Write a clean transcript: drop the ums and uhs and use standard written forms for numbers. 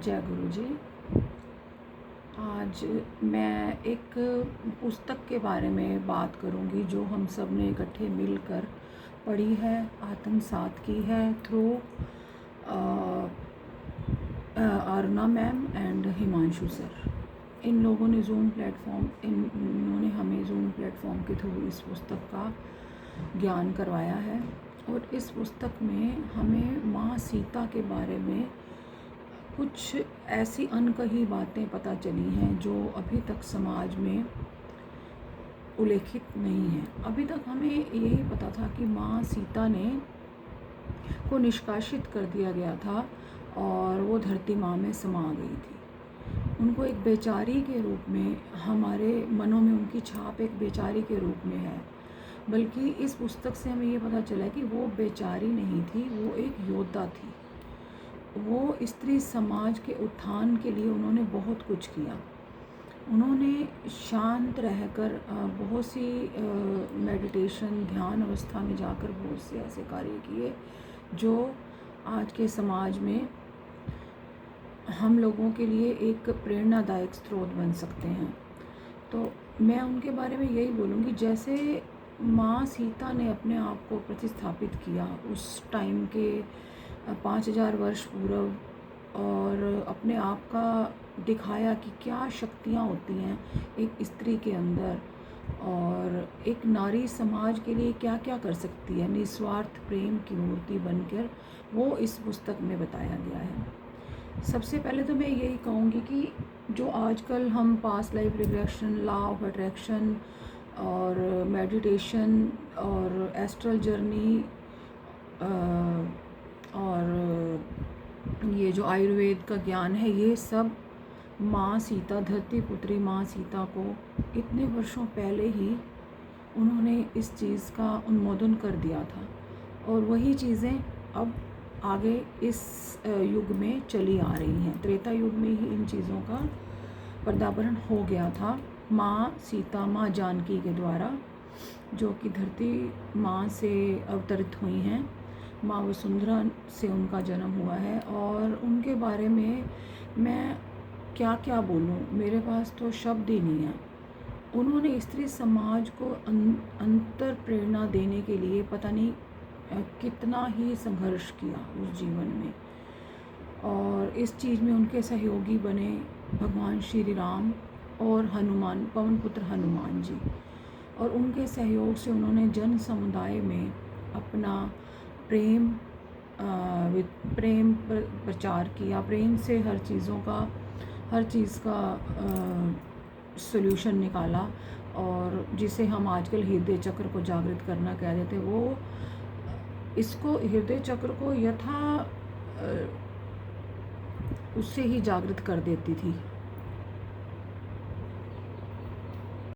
जय गुरु जी। आज मैं एक पुस्तक के बारे में बात करूंगी जो हम सब ने इकट्ठे मिलकर पढ़ी है, आत्मसात की है through Aruna ma'am and Himanshu sir. इन लोगों ने इन्होंने हमें जूम प्लेटफॉर्म के थ्रू इस पुस्तक का ज्ञान करवाया है। और इस पुस्तक में हमें माँ सीता के बारे में कुछ ऐसी अनकही बातें पता चली हैं जो अभी तक समाज में उल्लेखित नहीं है। अभी तक हमें यही पता था कि माँ सीता को निष्कासित कर दिया गया था और वो धरती माँ में समा गई थी। उनको एक बेचारी के रूप में, हमारे मनों में उनकी छाप एक बेचारी के रूप में है। बल्कि इस पुस्तक से हमें ये पता चला कि वो बेचारी नहीं थी, वो एक योद्धा थी। वो स्त्री समाज के उत्थान के लिए उन्होंने बहुत कुछ किया। उन्होंने शांत रहकर बहुत सी मेडिटेशन, ध्यान अवस्था में जाकर बहुत से ऐसे कार्य किए जो आज के समाज में हम लोगों के लिए एक प्रेरणादायक स्रोत बन सकते हैं। तो मैं उनके बारे में यही बोलूँगी, जैसे माँ सीता ने अपने आप को प्रतिस्थापित किया उस टाइम के 5000 वर्ष पूर्व, और अपने आप का दिखाया कि क्या शक्तियाँ होती हैं एक स्त्री के अंदर, और एक नारी समाज के लिए क्या क्या कर सकती है निस्वार्थ प्रेम की मूर्ति बनकर, वो इस पुस्तक में बताया गया है। सबसे पहले तो मैं यही कहूँगी कि जो आजकल हम past life regression, law of attraction और मेडिटेशन और एस्ट्रल जर्नी और ये जो आयुर्वेद का ज्ञान है, ये सब माँ सीता, धरती पुत्री माँ सीता को इतने वर्षों पहले ही उन्होंने इस चीज़ का उन्मोदन कर दिया था। और वही चीज़ें अब आगे इस युग में चली आ रही हैं। त्रेता युग में ही इन चीज़ों का पर्दापरण हो गया था माँ सीता, माँ जानकी के द्वारा, जो कि धरती माँ से अवतरित हुई हैं। माँ वसुंधरा से उनका जन्म हुआ है। और उनके बारे में मैं क्या क्या बोलूँ, मेरे पास तो शब्द ही नहीं है। उन्होंने स्त्री समाज को अंतर प्रेरणा देने के लिए पता नहीं कितना ही संघर्ष किया उस जीवन में। और इस चीज़ में उनके सहयोगी बने भगवान श्री राम और हनुमान, पवन पुत्र हनुमान जी। और उनके सहयोग से उन्होंने जन समुदाय में अपना प्रेम प्रचार किया। प्रेम से हर चीज़ का सॉल्यूशन निकाला। और जिसे हम आजकल हृदय चक्र को जागृत करना कह देते, वो इसको हृदय चक्र को उससे ही जागृत कर देती थी